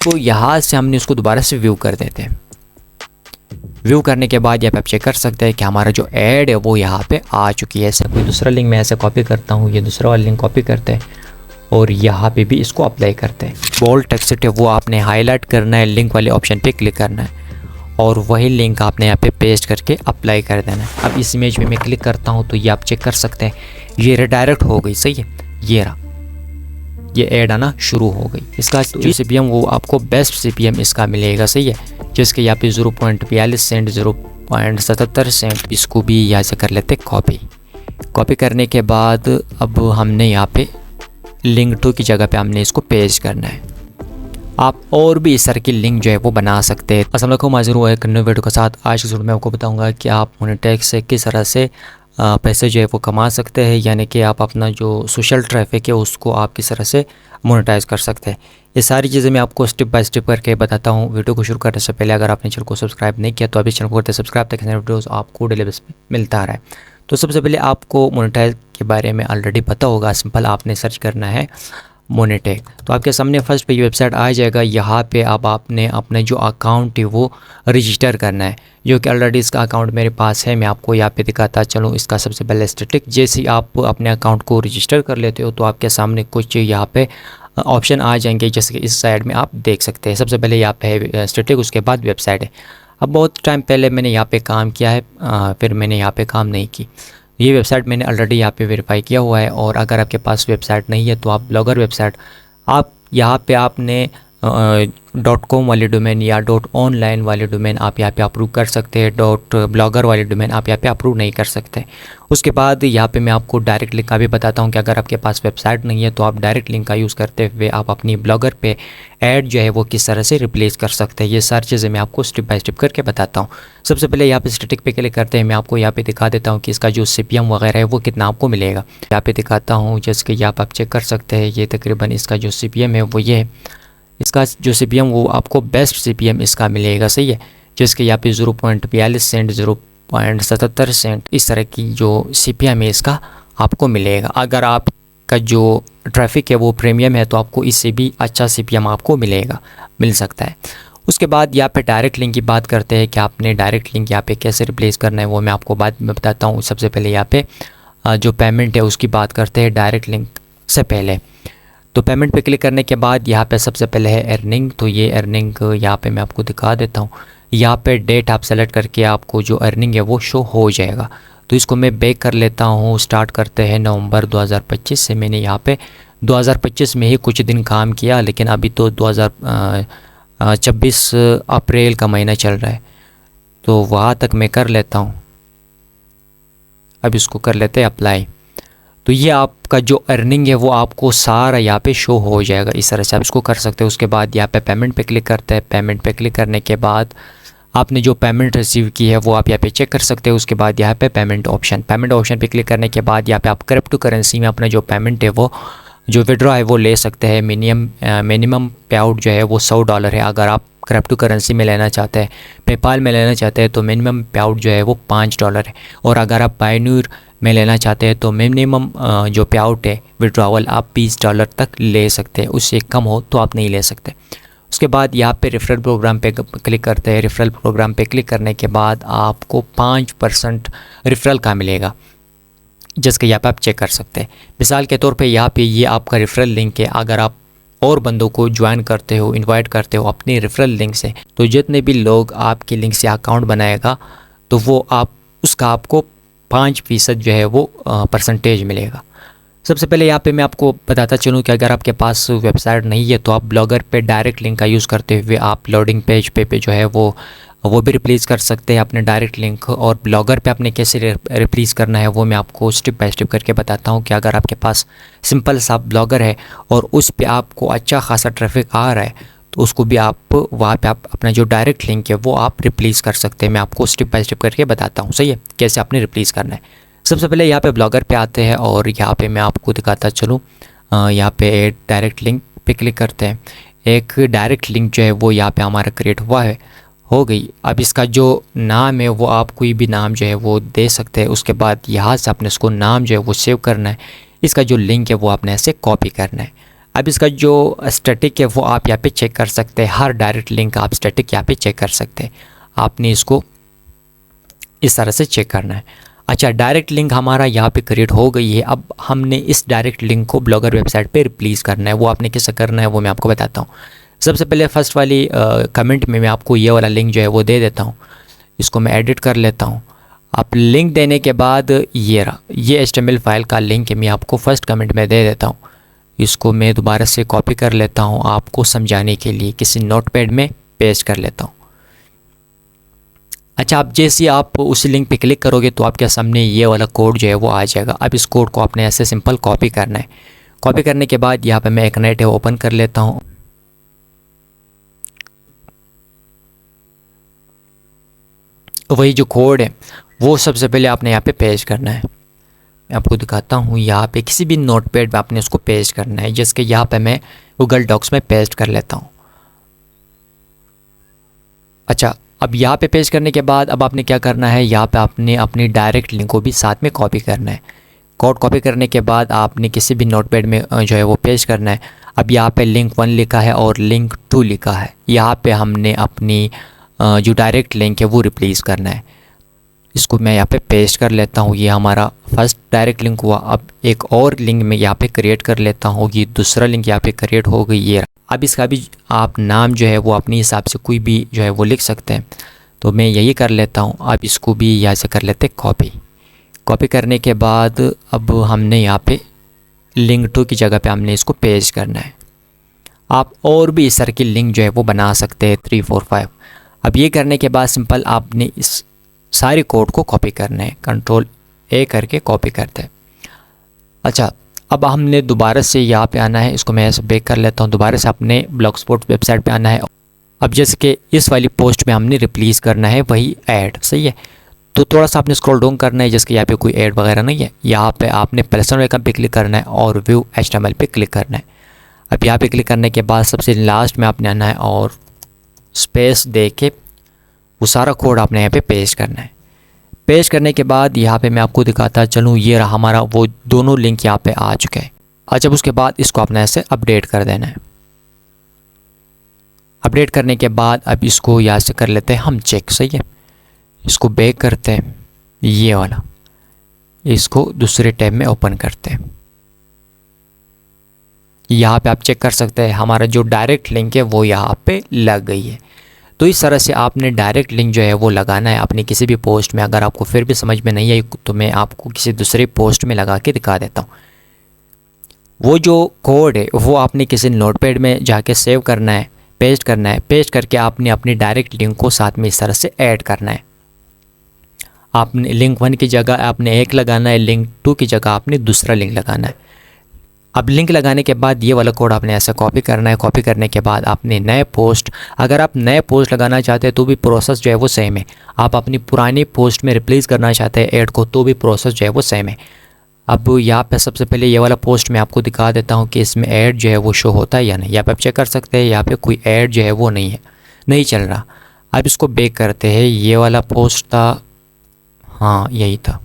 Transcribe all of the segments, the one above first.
तो यहाँ से हमने उसको दोबारा से व्यू कर देते हैं। व्यू करने के बाद यहाँ पे आप चेक कर सकते हैं कि हमारा जो ऐड है वो यहाँ पे आ चुकी है। ऐसे कोई दूसरा लिंक मैं ऐसे कॉपी करता हूँ, ये दूसरा वाला लिंक कॉपी करते हैं और यहाँ पे भी इसको अप्लाई करते हैं। बोल्ड टेक्स्ट है वो आपने हाईलाइट करना है, लिंक वाले ऑप्शन पे क्लिक करना है और वही लिंक आपने यहाँ पे पेस्ट करके अप्लाई कर देना है। अब इस इमेज पे मैं क्लिक करता हूँ तो ये आप चेक कर सकते हैं, ये रिडायरेक्ट हो गई। सही है, ये रहा, ये ऐड आना शुरू हो गई। इसका जो CPM वो आपको बेस्ट CPM इसका मिलेगा। सही है, जिसके यहाँ पे 0.42 सेंट, 0.77 सेंट। इसको भी यहाँ से कर लेते कॉपी करने के बाद अब हमने यहाँ पे लिंक टू की जगह पे हमने इसको पेस्ट करना है। आप और भी इस तरह की लिंक जो है वो बना सकते हैं। अस्सलाम वालेकुम, हाजिर हुआ एक नए वीडियो के साथ। आज की वीडियो में आपको बताऊंगा कि आप मोनेटाइज से किस तरह से पैसे जो है वो कमा सकते हैं, यानी कि आप अपना जो सोशल ट्रैफिक है उसको आप किस तरह से मोनेटाइज कर सकते हैं। ये सारी चीज़ें मैं आपको स्टेप बाय स्टेप करके बताता हूँ। वीडियो को शुरू करने से पहले अगर आपने चैनल को सब्सक्राइब नहीं किया तो अभी चैनल को करते सब्सक्राइब, ताकि वीडियोस आपको डेली बेस पे मिलता रहा है। तो सबसे पहले आपको मोनेटाइज के बारे में ऑलरेडी पता होगा। सिंपल आपने सर्च करना है मोनेटेक, तो आपके सामने फर्स्ट पे ये वेबसाइट आ जाएगा। यहाँ पे अब आपने अपने जो अकाउंट है वो रजिस्टर करना है, जो कि ऑलरेडी इसका अकाउंट मेरे पास है। मैं आपको यहाँ पे दिखाता चलूँ। इसका सबसे पहले स्टैटिक, जैसे ही आप अपने अकाउंट को रजिस्टर कर लेते हो तो आपके सामने कुछ यहाँ पे ऑप्शन आ जाएंगे, जैसे कि इस साइड में आप देख सकते हैं। सबसे पहले यहाँ पे है स्टैटिक, उसके बाद वेबसाइट है। अब बहुत टाइम पहले मैंने यहाँ पे काम किया है, फिर मैंने यहाँ पे काम नहीं की। ये वेबसाइट मैंने ऑलरेडी यहाँ पे वेरीफाई किया हुआ है। और अगर आपके पास वेबसाइट नहीं है तो आप ब्लॉगर वेबसाइट, आप यहाँ पे आपने .com वाले डोमेन या .online वाले डोमेन आप यहाँ पे अप्रूव कर सकते हैं। .blogger वाले डोमेन आप यहाँ पे अप्रूव नहीं कर सकते। उसके बाद यहाँ पे मैं आपको डायरेक्ट लिंक का भी बताता हूँ कि अगर आपके पास वेबसाइट नहीं है तो आप डायरेक्ट लिंक का यूज़ करते हुए आप अपनी ब्लॉगर पे ऐड जो है वो किस तरह से रिप्लेस कर सकते हैं। ये सारी चीज़ें मैं आपको स्टेप बाय स्टेप करके बताता हूँ। सबसे पहले यहाँ पे स्टैटिक पे क्लिक करते हैं। मैं आपको यहाँ पे दिखा देता हूँ कि इसका जो CPM वगैरह है वो कितना आपको मिलेगा। यहाँ पे दिखाता हूँ, जैसे कि यहाँ पर आप चेक कर सकते हैं। ये तकरीबन इसका जो CPM है वो ये है। इसका जो CPM वो आपको बेस्ट CPM इसका मिलेगा। सही है, जिसके यहाँ पे 0.42 सेंट, 0.77 सेंट इस तरह की जो CPM है इसका आपको मिलेगा। अगर आपका जो ट्रैफिक है वो प्रीमियम है तो आपको इससे भी अच्छा CPM आपको मिल सकता है। उसके बाद यहाँ पे डायरेक्ट लिंक की बात करते हैं कि आपने डायरेक्ट लिंक यहाँ पे कैसे रिप्लेस करना है, वो मैं आपको बाद में बताता हूँ। सबसे पहले यहाँ पे जो पेमेंट है उसकी बात करते हैं डायरेक्ट लिंक से पहले। तो पेमेंट पे क्लिक करने के बाद यहाँ पे सबसे पहले है अर्निंग। तो ये अर्निंग यहाँ पे मैं आपको दिखा देता हूँ। यहाँ पे डेट आप सेलेक्ट करके आपको जो अर्निंग है वो शो हो जाएगा। तो इसको मैं बैक कर लेता हूँ। स्टार्ट करते हैं नवंबर 2025 से। मैंने यहाँ पे 2025 में ही कुछ दिन काम किया, लेकिन अभी तो 2026 अप्रैल का महीना चल रहा है, तो वहाँ तक मैं कर लेता हूँ। अब इसको कर लेते हैं अप्लाई। तो ये आपका जो अर्निंग है वो आपको सारा यहाँ पे शो हो जाएगा। इस तरह से आप इसको कर सकते हैं। उसके बाद यहाँ पे पेमेंट पे क्लिक करते हैं। पेमेंट पे क्लिक करने के बाद आपने जो पेमेंट रिसीव की है वो आप यहाँ पे चेक कर सकते हैं। उसके बाद यहाँ पे पेमेंट ऑप्शन पे क्लिक करने के बाद यहाँ पे आप क्रिप्टो करेंसी में अपना जो पेमेंट है वो जो विड्रॉ है वो ले सकते हैं। मिनिमम पे आउट जो है वो $100 है। अगर आप क्रिप्टो करेंसी में लेना चाहते हैं, पेपाल में लेना चाहते हैं तो मिनिमम पे आउट जो है वो $5 है। और अगर आप पायोनियर में लेना चाहते हैं तो मिनिमम जो पे आउट है विड्रॉवल आप $20 तक ले सकते हैं, उससे कम हो तो आप नहीं ले सकते। उसके बाद यहाँ पे रेफरल प्रोग्राम पे क्लिक करते हैं। रेफरल प्रोग्राम पे क्लिक करने के बाद आपको 5% रेफरल का मिलेगा, जिसके यहाँ पे आप चेक कर सकते हैं। मिसाल के तौर पे यहाँ पे ये आपका रेफरल लिंक है। अगर आप और बंदों को ज्वाइन करते हो, इनवाइट करते हो अपने रेफरल लिंक से, तो जितने भी लोग आपके लिंक से अकाउंट बनाएगा तो वो उसका आपको 5% जो है वो परसेंटेज मिलेगा। सबसे पहले यहाँ पे मैं आपको बताता चलूँ कि अगर आपके पास वेबसाइट नहीं है तो आप ब्लॉगर पे डायरेक्ट लिंक का यूज़ करते हुए आप लोडिंग पेज पे जो है वो भी रिप्लेस कर सकते हैं अपने डायरेक्ट लिंक। और ब्लॉगर पे आपने कैसे रिप्लेस करना है वो मैं आपको स्टेप बाय स्टेप करके बताता हूँ। कि अगर आपके पास सिंपल सा ब्लॉगर है और उस पे आपको अच्छा खासा ट्रैफिक आ रहा है तो उसको भी आप वहाँ पे आप अपना जो डायरेक्ट लिंक है वो आप रिप्लेस कर सकते हैं। मैं आपको स्टेप बाय स्टेप करके बताता हूँ। सही है, कैसे आपने रिप्लेस करना है। सबसे पहले यहाँ पे ब्लॉगर पे आते हैं और यहाँ पे मैं आपको दिखाता चलूँ। यहाँ पे ऐड डायरेक्ट लिंक पे क्लिक करते हैं। एक डायरेक्ट लिंक जो है वो यहाँ पे हमारा क्रिएट हो गई। अब इसका जो नाम है वो आप कोई भी नाम जो है वो दे सकते हैं। उसके बाद यहाँ से आपने इसको नाम जो है वो सेव करना है। इसका जो लिंक है वो आपने ऐसे कॉपी करना है। अब इसका जो स्टैटिक है वो आप यहाँ पे चेक कर सकते हैं। हर डायरेक्ट लिंक आप स्टैटिक यहाँ पे चेक कर सकते हैं। आपने इसको इस तरह से चेक करना है। अच्छा, डायरेक्ट लिंक हमारा यहाँ पे क्रिएट हो गई है। अब हमने इस डायरेक्ट लिंक को ब्लॉगर वेबसाइट पे रिप्लेस करना है। वो आपने कैसे करना है वो मैं आपको बताता हूँ। सबसे पहले फर्स्ट वाली कमेंट में मैं आपको ये वाला लिंक जो है वो दे देता हूँ। इसको मैं एडिट कर लेता हूँ। आप लिंक देने के बाद ये रहा, ये HTML फाइल का लिंक है, मैं आपको फर्स्ट कमेंट में दे देता हूँ। इसको मैं दोबारा से कॉपी कर लेता हूँ आपको समझाने के लिए, किसी नोटपैड में पेस्ट कर लेता हूँ। अच्छा, अब जैसे आप उस लिंक पे क्लिक करोगे तो आपके सामने ये वाला कोड जो है वो आ जाएगा। अब इस कोड को आपने ऐसे सिंपल कॉपी करना है। कॉपी करने के बाद यहाँ पे मैं एक नया टैब ओपन कर लेता हूँ। वही जो कोड है वो सबसे पहले आपने यहाँ पे पेस्ट करना है। मैं आपको दिखाता हूँ, यहाँ पे किसी भी नोटपैड पे आपने उसको पेस्ट करना है। जैसे कि यहाँ पे मैं गूगल डॉक्स में पेस्ट कर लेता हूँ। अच्छा, अब यहाँ पे पेस्ट करने के बाद अब आपने क्या करना है, यहाँ पे आपने अपनी डायरेक्ट लिंक को भी साथ में कॉपी करना है। कोड कॉपी करने के बाद आपने किसी भी नोटपैड में जो है वो पेस्ट करना है। अब यहाँ पे लिंक 1 लिखा है और लिंक 2 लिखा है। यहाँ पे हमने अपनी जो डायरेक्ट लिंक है वो रिप्लेस करना है। इसको मैं यहाँ पे पेस्ट कर लेता हूँ। ये हमारा फर्स्ट डायरेक्ट लिंक हुआ। अब एक और लिंक मैं यहाँ पे क्रिएट कर लेता हूँ। ये दूसरा लिंक यहाँ पे क्रिएट हो गई। ये अब इसका भी आप नाम जो है वो अपने हिसाब से कोई भी जो है वो लिख सकते हैं। तो मैं यही कर लेता हूँ। अब इसको भी यहाँ से कर लेते कॉपी। कॉपी करने के बाद अब हमने यहाँ पे लिंक 2 की जगह पे हमने इसको पेस्ट करना है। आप और भी इस तरह की लिंक जो है वो बना सकते हैं 3 4 5। अब ये करने के बाद सिंपल आपने इस सारे कोड को कॉपी करना है। कंट्रोल A करके कॉपी करते हैं। अच्छा, अब हमने दोबारा से यहाँ पे आना है। इसको मैं ऐसे बैक कर लेता हूँ। दोबारा से अपने ब्लॉगस्पॉट वेबसाइट पे आना है। अब जैसे कि इस वाली पोस्ट में हमने रिप्लेस करना है वही ऐड, सही है। तो थोड़ा सा आपने स्क्रॉल डाउन करना है, जिसके यहाँ पे कोई ऐड वगैरह नहीं है। यहाँ पे आपने पर्सनल आइकन पे क्लिक करना है और व्यू HTML पे क्लिक करना है। अब यहाँ पे क्लिक करने के बाद सबसे लास्ट में आपने आना है और स्पेस दे के वो सारा कोड आपने यहाँ पे पेस्ट करना है। पेस्ट करने के बाद यहाँ पे मैं आपको दिखाता चलूँ, ये रहा हमारा वो दोनों लिंक यहाँ पे आ चुके हैं। अच्छा, उसके बाद इसको आपने ऐसे अपडेट कर देना है। अपडेट करने के बाद अब इसको यहाँ से कर लेते हैं हम चेक, सही है। इसको बैक करते हैं, ये वाला इसको दूसरे टैब में ओपन करते हैं। यहाँ पे आप चेक कर सकते हैं हमारा जो डायरेक्ट लिंक है वो यहाँ पे लग गई है। तो इस तरह से आपने डायरेक्ट लिंक जो है वो लगाना है अपनी किसी भी पोस्ट में। अगर आपको फिर भी समझ में नहीं आई तो मैं आपको किसी दूसरे पोस्ट में लगा के दिखा देता हूँ। वो जो कोड है वो आपने किसी नोटपैड में जाके सेव करना है, पेस्ट करना है। पेस्ट करके आपने अपनी डायरेक्ट लिंक को साथ में इस तरह से ऐड करना है। आपने लिंक 1 की जगह आपने एक लगाना है, लिंक 2 की जगह आपने दूसरा लिंक लगाना है। अब लिंक लगाने के बाद ये वाला कोड आपने ऐसा कॉपी करना है। कॉपी करने के बाद आपने नए पोस्ट, अगर आप नए पोस्ट लगाना चाहते हैं तो भी प्रोसेस जो है वो सेम है। आप अपनी पुरानी पोस्ट में रिप्लेस करना चाहते हैं ऐड को तो भी प्रोसेस जो है वो सेम है। अब यहाँ पे सबसे पहले ये वाला पोस्ट मैं आपको दिखा देता हूँ कि इसमें ऐड जो है वो शो होता है या नहीं। यहाँ पे आप चेक कर सकते हैं, यहाँ पे कोई ऐड जो है वो नहीं है, नहीं चल रहा। अब इसको बैक करते हैं। ये वाला पोस्ट था, हाँ यही था,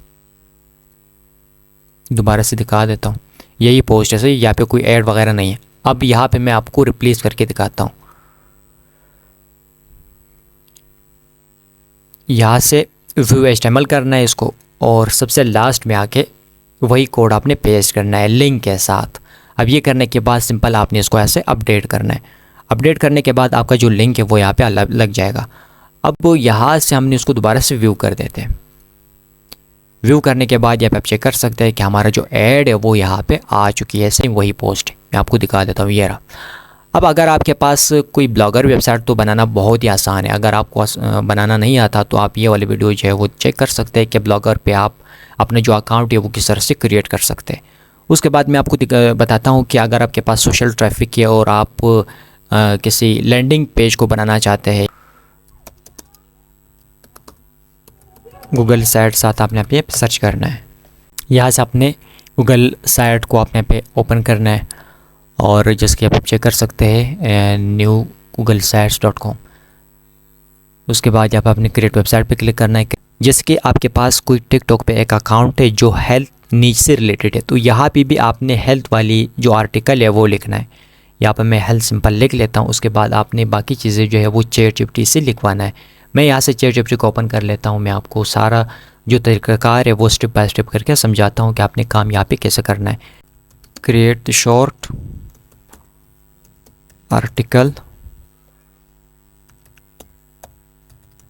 दोबारा से दिखा देता हूँ। यही पोस्ट है, सही। यहाँ पे कोई ऐड वगैरह नहीं है। अब यहाँ पे मैं आपको रिप्लेस करके दिखाता हूँ। यहाँ से व्यू HTML करना है इसको और सबसे लास्ट में आके वही कोड आपने पेस्ट करना है लिंक के साथ। अब ये करने के बाद सिंपल आपने इसको ऐसे अपडेट करना है। अपडेट करने के बाद आपका जो लिंक है वो यहाँ पे लग जाएगा। अब यहाँ से हमने उसको दोबारा से व्यू कर देते हैं। व्यू करने के बाद यहाँ पे आप चेक कर सकते हैं कि हमारा जो ऐड है वो यहाँ पे आ चुकी है, सेम वही पोस्ट है। मैं आपको दिखा देता हूँ, ये रहा। अब अगर आपके पास कोई ब्लॉगर वेबसाइट तो बनाना बहुत ही आसान है। अगर आपको बनाना नहीं आता तो आप ये वाली वीडियो जो है वो चेक कर सकते हैं कि ब्लॉगर पे आप अपने जो अकाउंट है वो किस तरह से क्रिएट कर सकते हैं। उसके बाद मैं आपको बताता हूँ कि अगर आपके पास सोशल ट्रैफिक है और आप किसी लैंडिंग पेज को बनाना चाहते हैं, गूगल साइट साथ आपने पे सर्च करना है। यहाँ से अपने गूगल साइट को आपने पे ओपन करना है और जिसके आप चेक कर सकते हैं न्यू गूगल sites.com। उसके बाद यहाँ पर अपने क्रिएट वेबसाइट पे क्लिक करना है। जैसे कि आपके पास कोई टिकटॉक पे एक अकाउंट है जो हेल्थ नीच से रिलेटेड है। तो यहाँ पे भी आपने हेल्थ वाली जो आर्टिकल है वो लिखना है। यहाँ पर मैं हेल्थ सिंपल लिख लेता हूँ। उसके बाद आपने बाकी चीज़ें जो है वो ChatGPT से लिखवाना है। मैं यहाँ से ChatGPT को ओपन कर लेता हूँ। मैं आपको सारा जो तरीक़ाकार है वो स्टेप बाय स्टेप करके समझाता हूँ कि आपने काम यहाँ पे कैसे करना है। Create the short article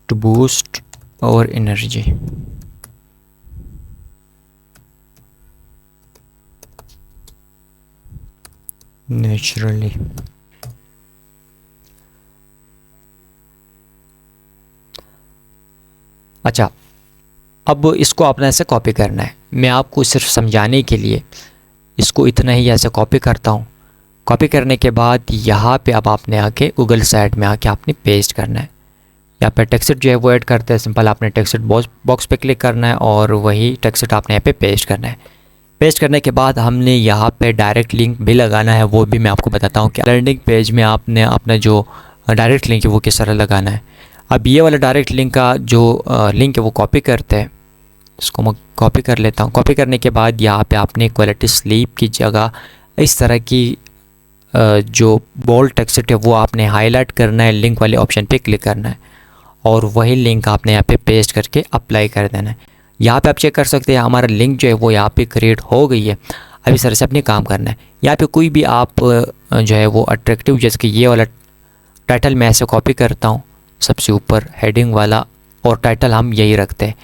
to boost our energy. Naturally अच्छा, अब इसको आपने ऐसे कॉपी करना है। मैं आपको सिर्फ समझाने के लिए इसको इतना ही ऐसे कॉपी करता हूँ। कॉपी करने के बाद यहाँ पे अब आपने आके गूगल साइट में आके आपने पेस्ट करना है। यहाँ पे टेक्स्ट जो है वो ऐड करते हैं। सिंपल आपने टेक्स्ट बॉक्स पे क्लिक करना है और वही टेक्स्ट आपने यहाँ पे पेस्ट करना है। पेस्ट करने के बाद हमने यहाँ पे डायरेक्ट लिंक भी लगाना है। वो भी मैं आपको बताता हूँ कि लैंडिंग पेज में आपने अपना जो डायरेक्ट लिंक है वो किस तरह लगाना है। अब ये वाला डायरेक्ट लिंक का जो लिंक है वो कॉपी करते हैं। इसको मैं कॉपी कर लेता हूँ। कॉपी करने के बाद यहाँ पे आपने क्वालिटी स्लीप की जगह इस तरह की जो बोल्ड टेक्स्ट है वो आपने हाईलाइट करना है। लिंक वाले ऑप्शन पे क्लिक करना है और वही लिंक आपने यहाँ पे पेस्ट करके अप्लाई कर देना है। यहाँ पे आप चेक कर सकते हैं हमारा लिंक जो है वो यहाँ पे क्रिएट हो गई है। अब इस तरह से अपने काम करना है। यहाँ पे कोई भी आप जो है वो अट्रैक्टिव, जैसे कि ये वाला टाइटल मैं ऐसे कॉपी करता हूँ सबसे ऊपर हेडिंग वाला, और टाइटल हम यही रखते हैं।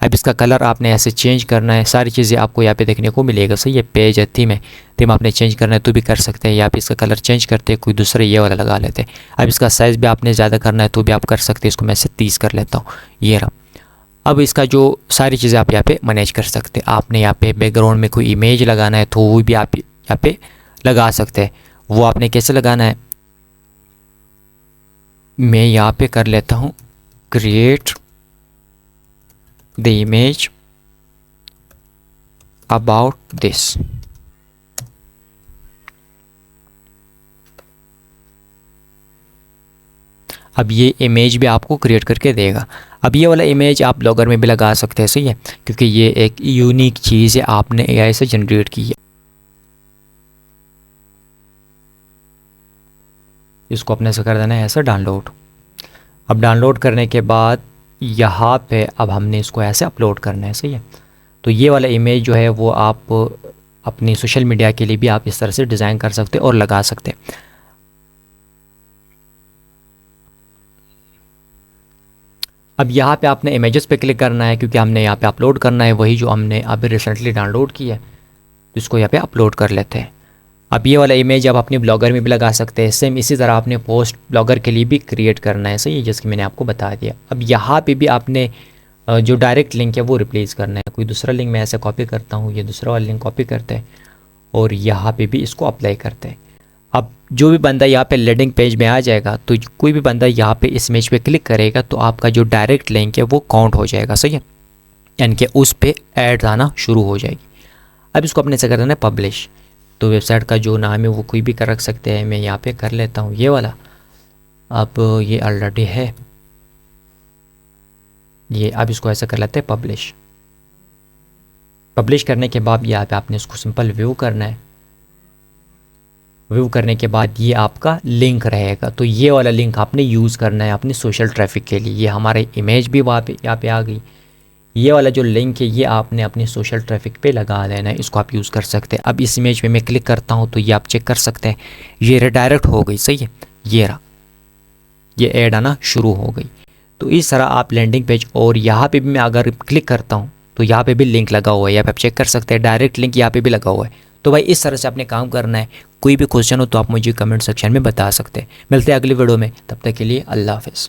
अब इसका कलर आपने ऐसे चेंज करना है। सारी चीज़ें आपको यहाँ पे देखने को मिलेगा। सही है, पेज है, थीम आपने चेंज करना है तो भी कर सकते हैं। यहाँ पे इसका कलर चेंज करते हैं, कोई दूसरा ये वाला लगा लेते हैं। अब इसका साइज़ भी आपने ज़्यादा करना है तो भी आप कर सकते हैं। इसको मैं से 30 कर लेता हूँ, ये रहा। अब इसका जो सारी चीज़ें आप यहाँ पे मैनेज कर सकते हैं। आपने यहाँ पे बैकग्राउंड में कोई इमेज लगाना है तो वो भी आप यहाँ पे लगा सकते हैं। वो आपने कैसे लगाना है, मैं यहाँ पे कर लेता हूँ create the image about this. अब ये इमेज भी आपको क्रिएट करके देगा। अब ये वाला इमेज आप ब्लॉगर में भी लगा सकते हैं। सही है, क्योंकि ये एक यूनिक चीज़ है, आपने AI से जनरेट की है। इसको अपने से कर देना है ऐसे डाउनलोड। अब डाउनलोड करने के बाद यहाँ पे अब हमने इसको ऐसे अपलोड करना है। सही है, तो ये वाला इमेज जो है वो आप अपनी सोशल मीडिया के लिए भी आप इस तरह से डिज़ाइन कर सकते हैं और लगा सकते हैं। अब यहाँ पे आपने इमेजेस पे क्लिक करना है क्योंकि हमने यहाँ पे अपलोड करना है वही जो हमने अभी रिसेंटली डाउनलोड की है। तो इसको यहाँ पे अपलोड कर लेते हैं। अब ये वाला इमेज आप अपने ब्लॉगर में भी लगा सकते हैं। सेम इसी तरह आपने पोस्ट ब्लॉगर के लिए भी क्रिएट करना है। सही है, जैसे कि मैंने आपको बता दिया। अब यहाँ पे भी आपने जो डायरेक्ट लिंक है वो रिप्लेस करना है। कोई दूसरा लिंक मैं ऐसे कॉपी करता हूँ, ये दूसरा वाला लिंक कॉपी करते हैं और यहाँ पे भी इसको अप्लाई करते हैं। अब जो भी बंदा यहाँ पे लैंडिंग पेज में आ जाएगा तो कोई भी बंदा यहाँ पे इस इमेज पे क्लिक करेगा तो आपका जो डायरेक्ट लिंक है वो काउंट हो जाएगा। सही है, यानी कि उस पे ऐड आना शुरू हो जाएगी। अब इसको अपने से कर देना है पब्लिश। तो वेबसाइट का जो नाम है वो कोई भी कर रख सकते हैं। मैं यहाँ पे कर लेता हूँ ये वाला। अब ये ऑलरेडी है ये। अब इसको ऐसा कर लेते हैं पब्लिश। पब्लिश करने के बाद यहाँ पे आपने इसको सिंपल व्यू करना है। व्यू करने के बाद ये आपका लिंक रहेगा। तो ये वाला लिंक आपने यूज़ करना है अपने सोशल ट्रैफिक के लिए। ये हमारे इमेज भी वहाँ पे यहाँ पे आ गई। ये वाला जो लिंक है ये आपने अपने सोशल ट्रैफिक पे लगा देना है। इसको आप यूज़ कर सकते हैं। अब इस इमेज पे मैं क्लिक करता हूँ तो ये आप चेक कर सकते हैं, ये रिडायरेक्ट हो गई। सही है, ये रहा, ये ऐड आना शुरू हो गई। तो इस तरह आप लैंडिंग पेज, और यहाँ पे भी मैं अगर क्लिक करता हूँ तो यहाँ पे भी लिंक लगा हुआ है। यहाँ पे आप चेक कर सकते हैं, डायरेक्ट लिंक यहाँ पे भी लगा हुआ है। तो भाई इस तरह से आपने काम करना है। कोई भी क्वेश्चन हो तो आप मुझे कमेंट सेक्शन में बता सकते हैं। मिलते हैं अगली वीडियो में, तब तक के लिए अल्लाह हाफ़िज़।